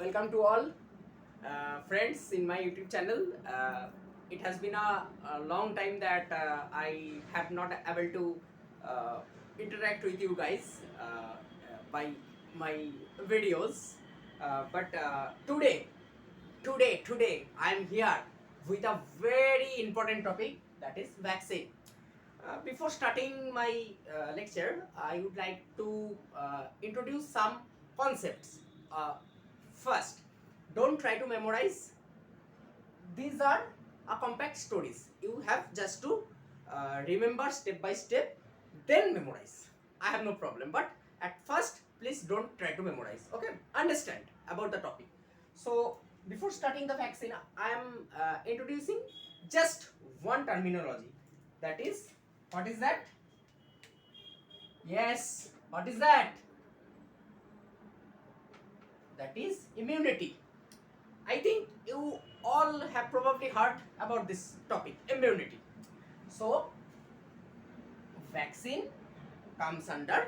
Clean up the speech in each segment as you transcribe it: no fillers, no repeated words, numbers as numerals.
welcome to all friends in my YouTube channel. It has been a long time that I have not able to interact with you guys by my videos. But today I am here with a very important topic, that is vaccine. Before starting my lecture, I would like to introduce some concepts. First, don't try to memorize. These are compact stories. You have just to remember step by step, then memorize. I have no problem. But at first, please don't try to memorize. Okay? Understand about the topic. So, before starting the vaccine, I am introducing just one terminology. That is, what is that? Yes, what is that? That is immunity. I think you all have probably heard about this topic, immunity. So, vaccine comes under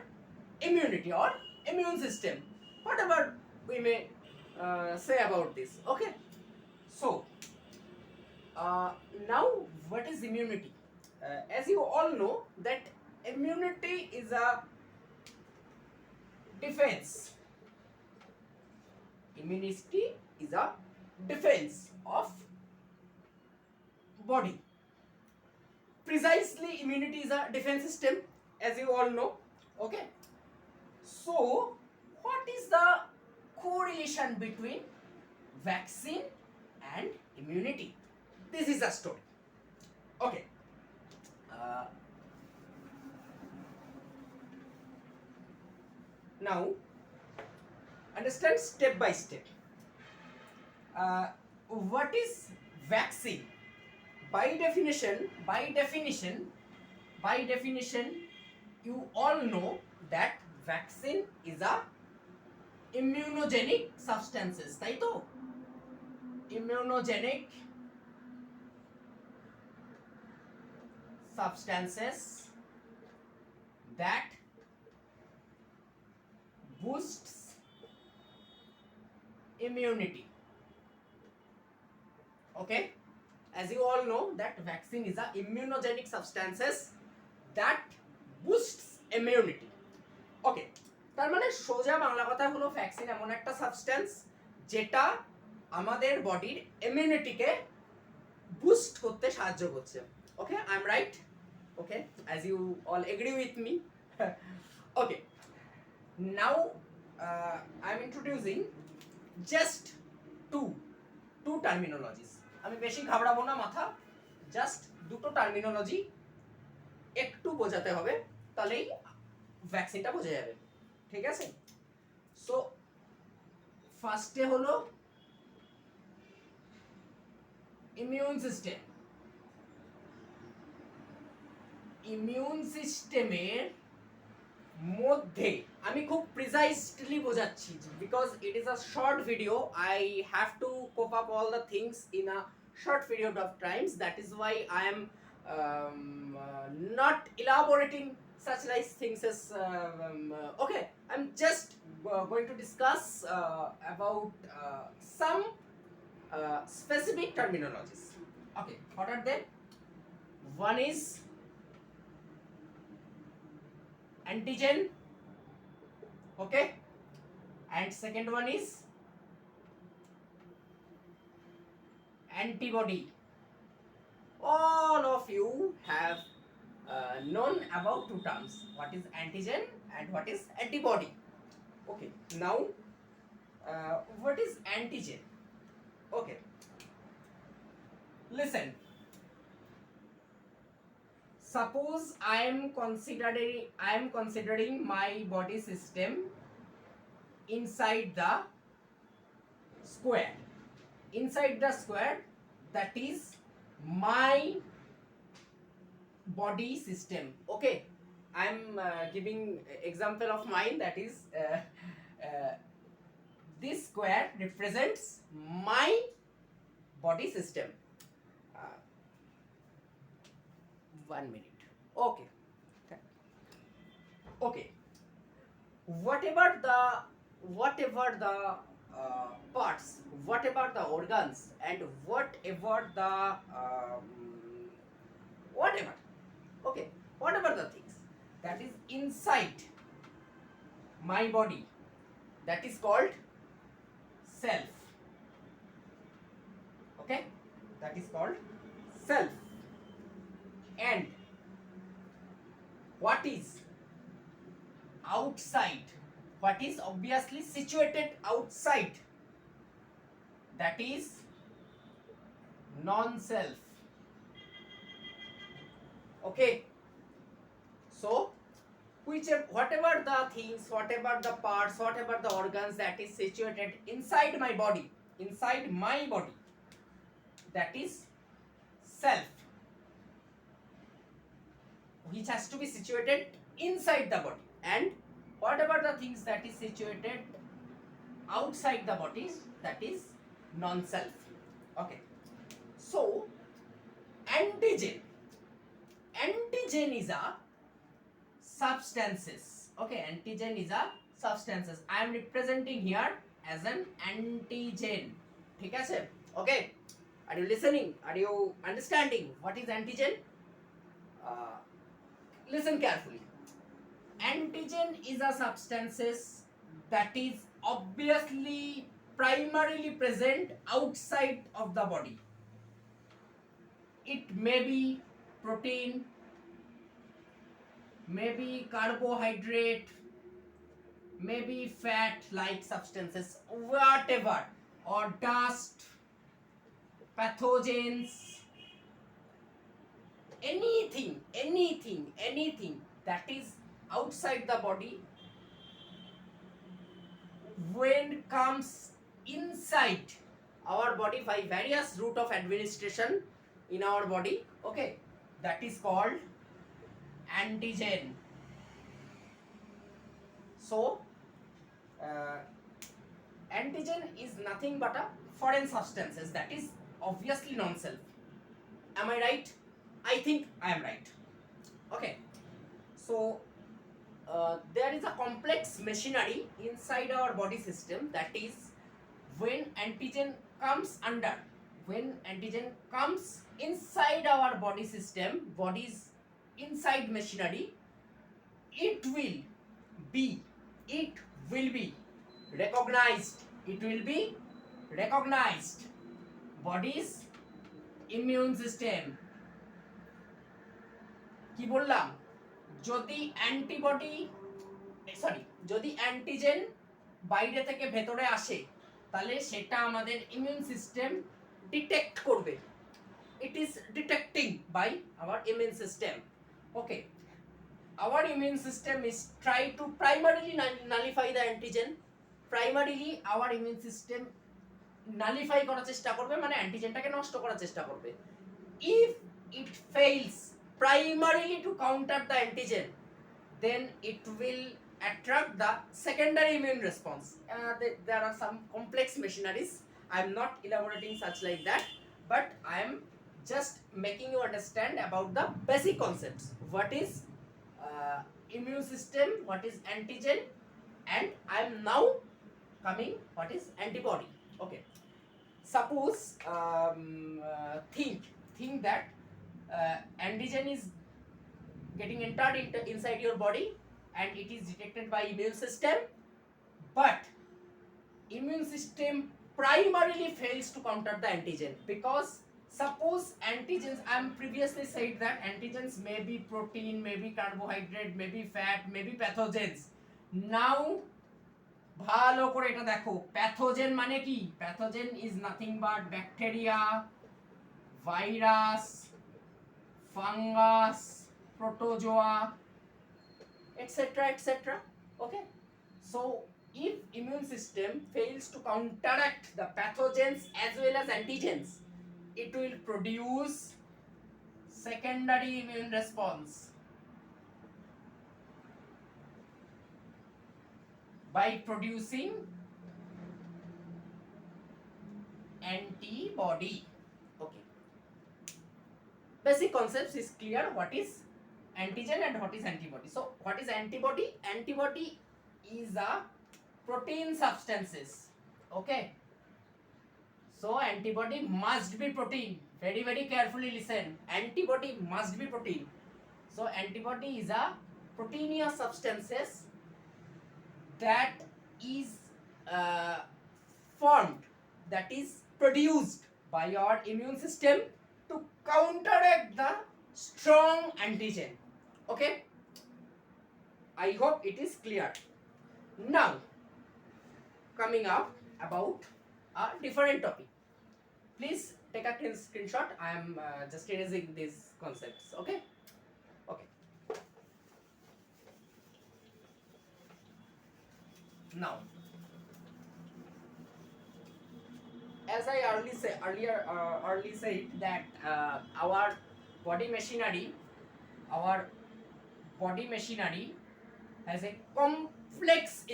immunity or immune system, whatever we may say about this. Okay. So, now what is immunity? As you all know that immunity is a defense. Immunity is a defense of body. Precisely, immunity is a defense system, as you all know. Okay. So, what is the correlation between vaccine and immunity? This is a story. Okay. Now, understand step by step. What is vaccine? By definition, you all know that vaccine is a immunogenic substances, তাই তো? Immunogenic substances that boosts immunity. Okay, as you all know that vaccine is a immunogenic substances that boosts immunity. Okay, তার মানে সোজা বাংলা কথা হলো vaccine এমন একটা substance যেটা আমাদের বডির ইমিউনিটিকে বুস্ট করতে সাহায্য করছে। Okay, I am right? Okay, as you all agree with me. Okay, now I am introducing just two terminologies. আমি বেশি ঘাবড়াবো না মাথা, জাস্ট দুটো টার্মিনোলজি একটু বোঝাতে হবে, তাহলেই ভ্যাকসিনটা বোঝা যাবে। ঠিক আছে? সো ফার্স্টে হলো ইমিউন সিস্টেম। ইমিউন সিস্টেমের মধ্যে আমি খুব প্রিসাইসলি বোঝাচ্ছি, because it is a short video, I have to cope up all the things in a short period of times. That is why I am not elaborating such nice things as okay, I'm just going to discuss about some specific terminologies. Okay, what are they? One is antigen, okay, and second one is antibody. All of you have known about two terms, what is antigen and what is antibody. Okay, now what is antigen? Okay, listen, suppose I am considering my body system inside the square, that is my body system. Okay, I am giving example of mine, that is this square represents my body system. 1 minute. Okay, whatever the parts, whatever the organs, and whatever the whatever, okay, whatever the things that is inside my body, that is called self. Okay, that is called self. And what is outside, what is obviously situated outside, that is non-self. Okay, so whatever the things, whatever the parts, whatever the organs that is situated inside my body, that is self, which has to be situated inside the body. And whatever the things that is situated outside the body, that is non-self. Okay, so antigen is a substances. Okay, antigen is a substances. I am representing here as an antigen. ঠিক আছে? Okay, are you listening? Are you understanding what is antigen? Listen carefully. Antigen is a substances that is obviously primarily present outside of the body. It may be protein, maybe carbohydrate, maybe fat like substances, whatever, or dust, pathogens, anything that is outside the body, when comes inside our body by various route of administration in our body, okay, that is called antigen. So antigen is nothing but a foreign substances that is obviously non-self. Am I right? I think I am right. Okay, so there is a complex machinery inside our body system, that is when antigen comes inside our body system, body's inside machinery, it will be recognized body's immune system. কি বললাম, যদি antigen বাইরে থেকে ভেতরে আসে, তাহলে সেটা আমাদের ইমিউন সিস্টেম ডিটেক্ট করবে. It is detecting by our immune system. Okay, our immune system is try to primarily nullify the antigen. Primarily our immune system nullify করার চেষ্টা করবে, মানে অ্যান্টিজেনটাকে নষ্ট করার চেষ্টা করবে. If it fails primarily to counter the antigen, then it will attract the secondary immune response. There are some complex machineries. I am not elaborating such like that, but I am just making you understand about the basic concepts. What is immune system, what is antigen, and I am now coming what is antibody. Okay, suppose think that antigen is getting entered inside your body and it is detected by immune system, but immune system primarily fails to counter the antigen, because suppose antigens, I am previously said that antigens may be protein, may be carbohydrate, may be fat, may be pathogens. Now ভালো করে এটা দেখো, pathogen মানে কি? Pathogen is nothing but bacteria, virus, fungus, protozoa, etc. Okay, so if immune system fails to counteract the pathogens as well as antigens, it will produce secondary immune response by producing antibody. Okay, basic concepts is clear. What is antigen and what is antibody? So what is antibody? Antibody is a protein substances Okay, so antibody must be protein. Very very carefully listen. Antibody must be protein. So antibody is a proteinous substances that is uh, formed, that is produced by your immune system to counteract the strong antigen. Okay, I hope it is clear. Now coming up about a different topic. Please take a screenshot. I am just erasing these concepts. Okay. Okay. Now, as I early said that our body machinery, our body machinery has a complex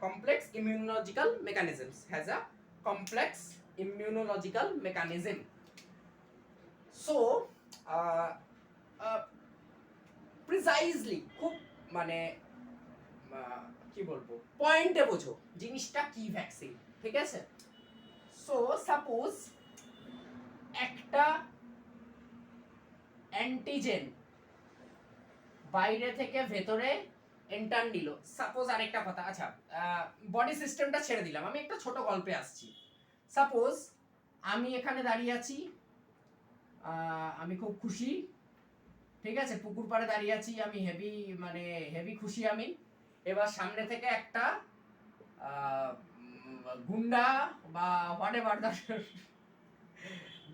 complex immunological mechanisms. Has a complex immunological mechanism. So precisely খুব মানে কি বলবো পয়েন্টে বোঝো জিনিসটা কি vaccine, ঠিক আছে? সো সাপোজ একটা অ্যান্টিজেন বাইরে থেকে ভেতরে এন্টার নিল। সাপোজ আরেকটা কথা, আচ্ছা বডি সিস্টেমটা ছেড়ে দিলাম, আমি একটা ছোট গল্পে আসছি। সাপোজ আমি এখানে দাঁড়িয়ে আছি, আমি খুব খুশি, ঠিক আছে, পুকুর পাড়ে দাঁড়িয়ে আছি, আমি হেভি খুশি আমি। এবার সামনে থেকে একটা গুন্ডা বা হোয়াটএভার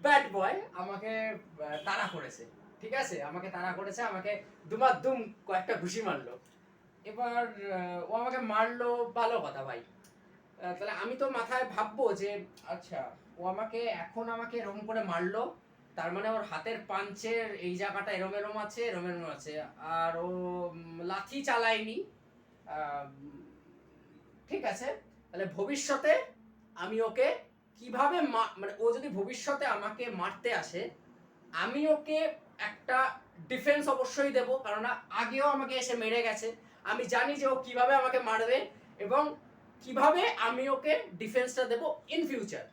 ব্যাড বয় আমাকে তাড়া করেছে, ঠিক আছে, আমাকে দুম কয়েকটা ঘুষি মারলো। এবার ও আমাকে মারলো, ভালো কথা ভাই, তাহলে আমি তো মাথায় ভাববো যে আচ্ছা ও আমাকে এরকম করে মারলো, তার মানে ওর হাতের পাঞ্চের এই জায়গাটা এরম আছে, আর ও লাঠি চালায়নি, ঠিক আছে। তাহলে ভবিষ্যতে আমি ওকে কিভাবে মানে ও যদি ভবিষ্যতে আমাকে মারতে আসে, আমি ওকে একটা ডিফেন্স অবশ্যই দেব, কারণ আগেও আমাকে এসে মেরে গেছে। আমি জানি যে ও কিভাবে আমাকে মারবে এবং কিভাবে আমি ওকে ডিফেন্সটা দেব in future.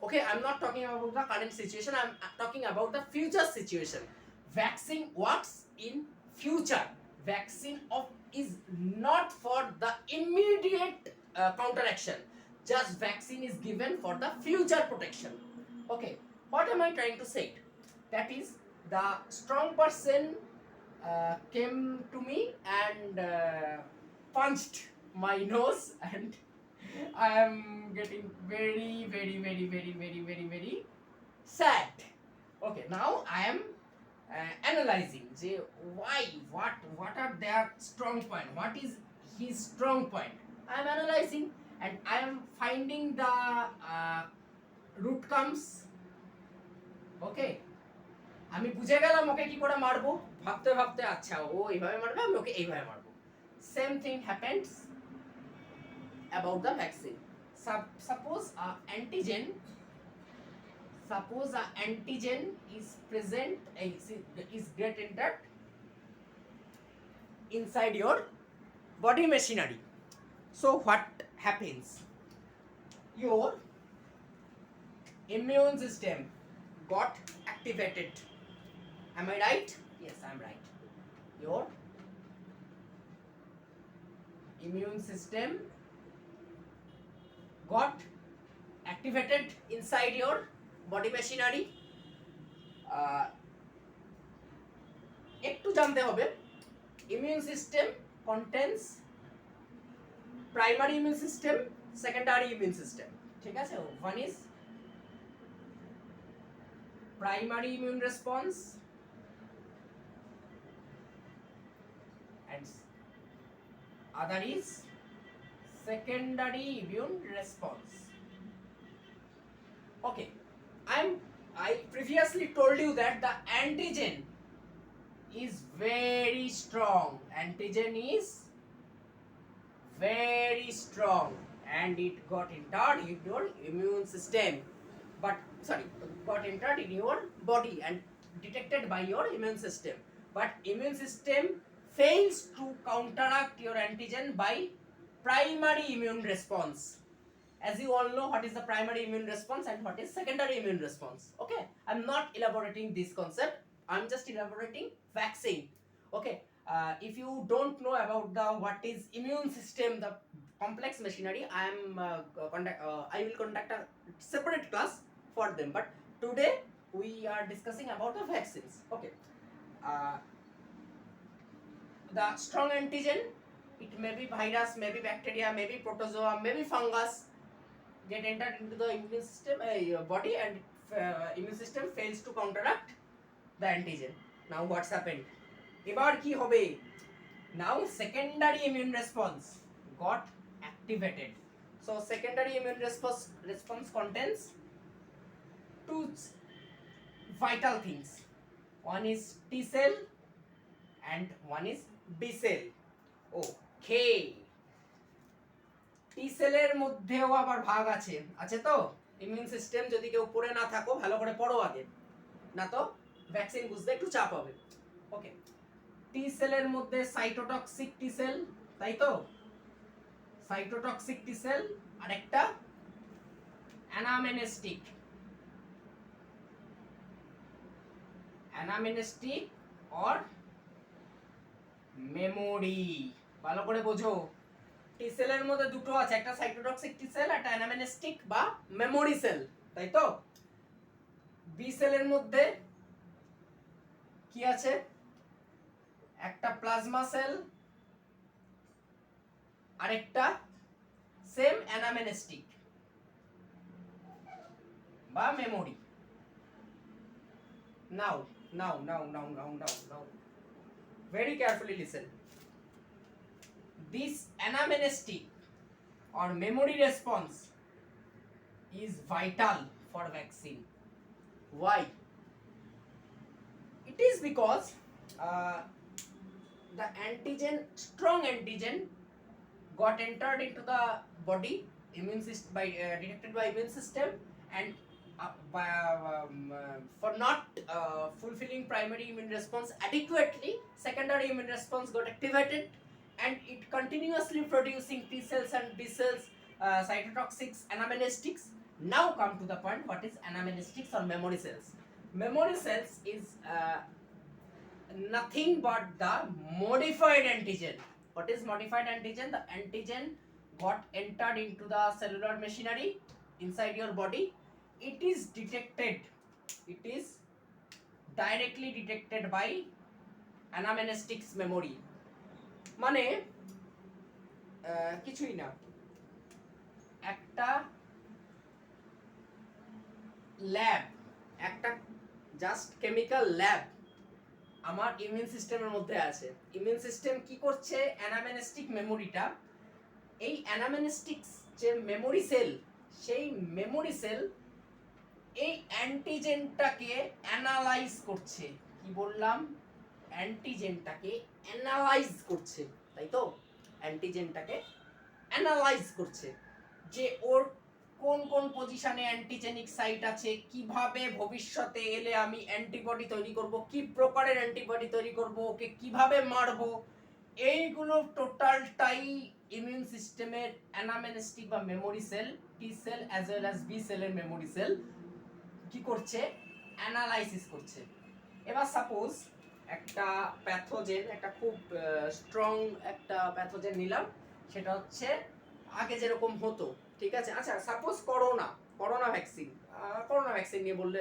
Okay, I'm not talking about the current situation, I'm talking about the future situation. Vaccine works in future. Vaccine is not for the immediate counteraction. Just vaccine is given for the future protection. Okay, what am I trying to say? That is, the strong person came to me and punched my nose, and I am getting very sad. Okay, now I am analyzing why, what are their strong point, what is his strong point. I am analyzing and I am finding the root comes. Okay, আমি বুঝে গেলাম ওকে কি করে মারবো, ভাবতে ভাবতে আচ্ছা ও এইভাবে মারবে, আমি ওকে এইভাবে মারবো। Same thing happens about the vaccine. Suppose a antigen is present, is get entered inside your body machinery. So what happens? Your immune system got activated. Am I right? Yes, I'm right. Your immune system got activated inside your body machinery. একটু জানতে হবে, immune system contains primary immune system, secondary immune system, ঠিক আছে? One is primary immune response and other is secondary immune response. Okay, I previously told you that the antigen is very strong. Antigen is very strong and it got entered in your immune system, got entered in your body and detected by your immune system, but immune system fails to counteract your antigen by primary immune response. As you all know, what is the primary immune response and what is secondary immune response. Okay, I'm not elaborating this concept, I'm just elaborating vaccine. Okay, if you don't know about the what is immune system, the complex machinery, I will conduct a separate class for them, but today we are discussing about the vaccines. Okay, uh, the strong antigen, it may be virus, maybe bacteria, maybe protozoa, maybe fungus, get entered into the immune system body, and immune system fails to counteract the antigen. Now what's happened? এবার কি হবে? Now secondary immune response got activated. So secondary immune response contains two vital things. One is T cell and one is B cell. Okay. টি সেলের মধ্যেও আবার ভাগ আছে তো? Immune system যদি কেউ পড়ে না থাকো ভালো করে পড়ো আগে, না তো ভ্যাকসিন বুঝতে একটু চাপ হবে। ওকে, টি সেলের মধ্যে সাইটোটক্সিক টি সেল, তাই তো? সাইটোটক্সিক টি সেল আর একটা অ্যানামেনেস্টিক অর মেমোরি। ভালো করে বোঝো, টি সেলের মধ্যে দুটো আছে, একটা সাইটোটক্সিক টি সেল, একটা অ্যানামেনেস্টিক বা মেমোরি সেল, তাই তো? বি সেলের মধ্যে কি আছে? একটা প্লাজমা সেল আর একটা সেম অ্যানামেনেস্টিক বা memory. Now very carefully listen. This anamnestic or memory response is vital for vaccine. Why? It is because the antigen, strong antigen, got entered into the body, immune system detected by immune system, and for not fulfilling primary immune response adequately, secondary immune response got activated, and it continuously producing T cells and B cells, cytotoxics, anamnestics. Now come to the point, what is anamnestics or memory cells? Memory cells is nothing but the modified antigen. What is modified antigen? The antigen got entered into the cellular machinery inside your body. It is directly detected by anamnestics memory. মানে কিছুই না, একটা lab, একটা just chemical lab আমার immune সিস্টেমের মধ্যে আছে। Immune system কি করছে? অ্যানামেনেস্টিক মেমোরিটা, এই অ্যানামেনেস্টিক্স যে মেমোরি সেল, সেই মেমোরি সেল এই অ্যান্টিজেনটাকে অ্যানালাইজ করছে। কি বললাম? অ্যান্টিজেনটাকে অ্যানালাইজ করছে, তাই তো? অ্যান্টিজেনটাকে অ্যানালাইজ করছে যে ওর কোন কোন পজিশনে অ্যান্টিজেনিক সাইট আছে, কিভাবে ভবিষ্যতে এলে আমি অ্যান্টিবডি তৈরি করব, কি প্রকারের অ্যান্টিবডি তৈরি করব, ওকে কিভাবে মারব, এইগুলো টোটালটাই ইমিউন সিস্টেমের অ্যানামেনেস্টিক বা memory cell, T cell as well as B সেলের মেমোরি সেল কি করছে? অ্যানালাইসিস করছে। এবার সাপোজ একটা প্যাথোজেন, একটা খুব স্ট্রং একটা প্যাথোজেন নিলাম, সেটা হচ্ছে আগে যেরকম হতো, ঠিক আছে? আচ্ছা, সাপোজ করোনা ভ্যাকসিন নিয়ে বললে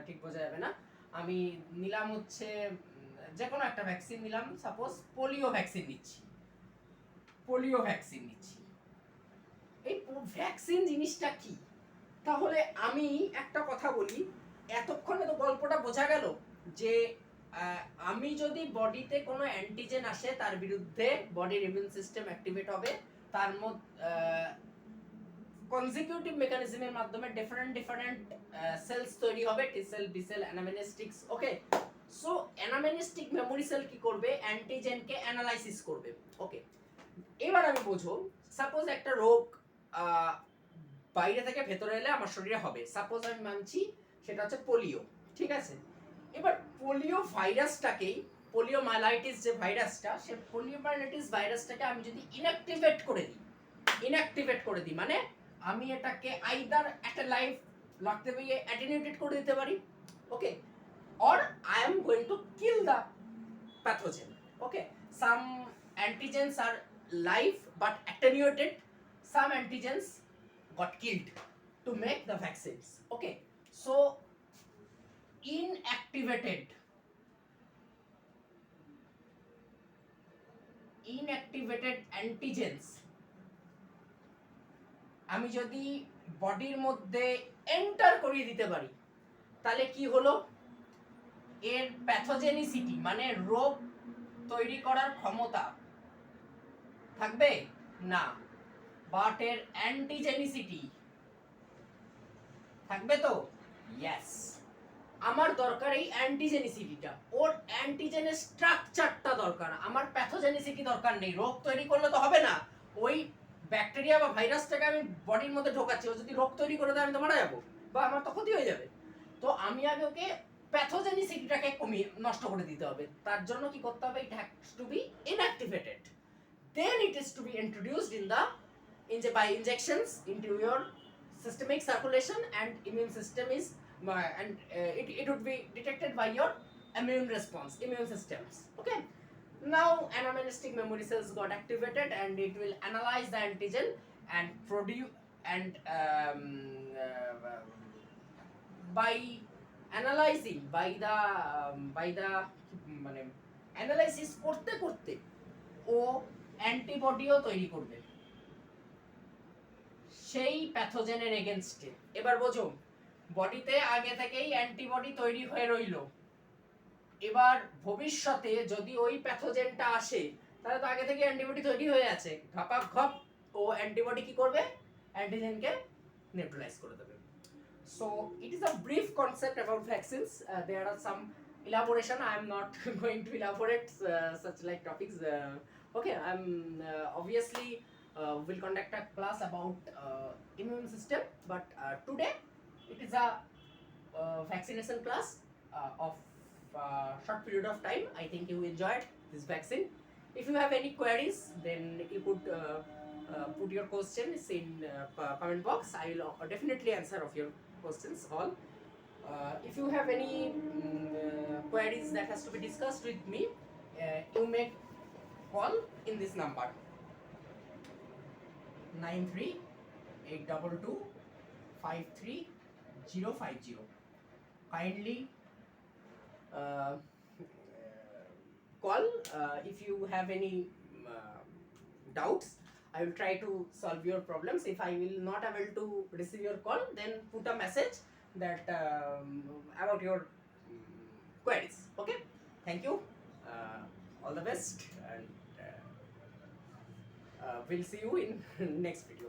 ঠিক বোঝা যাবে না। আমি নিলাম হচ্ছে যে কোনো একটা ভ্যাকসিন নিলাম, সাপোজ পোলিও ভ্যাকসিন নিচ্ছি। এই ভ্যাকসিন জিনিসটা কি? তাহলে আমি একটা কথা বলি, এতক্ষণে তো গল্পটা বোঝা গেল যে আমি যদি বডিতে কোনো অ্যান্টিজেন আসে, তার বিরুদ্ধে বডির ইমিউন সিস্টেম অ্যাক্টিভেট হবে, তার মধ্যে কনজিকিউটিভ মেকানিজমের মাধ্যমে ডিফারেন্ট সেলস তৈরি হবে, টি সেল, বি সেল, অ্যানামেনেস্টিক্স। ওকে, সো অ্যানামেনেস্টিক মেমোরি সেল কি করবে? অ্যান্টিজেনকে অ্যানালাইসিস করবে। ওকে, এবার আমি বোঝো, সাপোজ একটা রোগ বাইরে থেকে ভেতরে এলে আমার শরীরে হবে, সাপোজ আমি মানছি সেটা হচ্ছে পোলিও, ঠিক আছে? এবার পোলিও ভাইরাসটাকেই, পোলিও মাইলাইটিস যে ভাইরাসটা, সে পোলিও মাইলাইটিস ভাইরাসটাকে আমি যদি ইনঅ্যাক্টিভেট করে দিই মানে আমি এটাকে আইদার একটা লাইফ লাগতে পেয়ে অ্যাটেনিউটেড করে দিতে পারি, ওকে, or I am going to kill the pathogen. Okay, some antigens are live but attenuated, some antigens got killed to make the vaccines. Okay, so inactivated antigens আমি যদি বডির মধ্যে এন্টার করিয়ে দিতে পারি, তাহলে কি হলো, এর প্যাথোজেনিসিটি মানে রোগ তৈরি করার ক্ষমতা থাকবে না, বাট এর অ্যান্টিজেনিসিটি থাকবে তো, ইয়েস। আমার দরকার এই অ্যান্টিজেনিসিটিটা, ওর অ্যান্টিজেনের স্ট্রাকচারটা দরকার, আমার প্যাথোজেনিসিটি দরকার নেই। রোগ তৈরি করলে তো হবে না, ওই ব্যাকটেরিয়া বা ভাইরাসটাকে আমি বডির মধ্যে ঢোকাচ্ছি, ও যদি রোগ তৈরি করে দেয় আমি তো মারা যাবো বা আমার তো ক্ষতি হয়ে যাবে। তো আমি আগে ওকে প্যাথোজেনিসিটিটাকে কমিয়ে নষ্ট করে দিতে হবে। তার জন্য কি করতে হবে, it has to be inactivated, then it is to be introduced by injections into your systemic circulation, and immune system is it would be detected by your immune response, immune systems. Okay, now anamnestic memory cells got activated and it will analyze the antigen and produce, and by analyzing, by the মানে analysis করতে করতে ও অ্যান্টিবডিও তৈরি করবে সেই প্যাথোজেনের এগেইনস্টে। এবার বোঝো, বডিতে আগে থেকেই অ্যান্টিবডি তৈরি হয়ে রইল, এবার ভবিষ্যতে যদি ওই প্যাথোজেনটা আসে তাহলে তো আগে থেকে অ্যান্টিবডি তৈরি হয়ে আছে, ঘাপা ঘপ ও অ্যান্টিবডি কি করবে, অ্যান্টিজেনকে নিউট্রালাইজ করে দেবে। So it is a brief concept about vaccines. There are some elaboration. I am not going to elaborate such like topics. Okay, I'm obviously will conduct a class about immune system, but today it is a vaccination class of short period of time. I think you enjoyed this vaccine. If you have any queries, then you could put your questions in comment box. I will definitely answer of your questions all. If you have any queries that has to be discussed with me, you may call in this number 9382253050. Kindly call if you have any doubts. I will try to solve your problems. If I will not able to receive your call, then put a message that about your queries. Okay, thank you, all the best, and we'll see you in next video.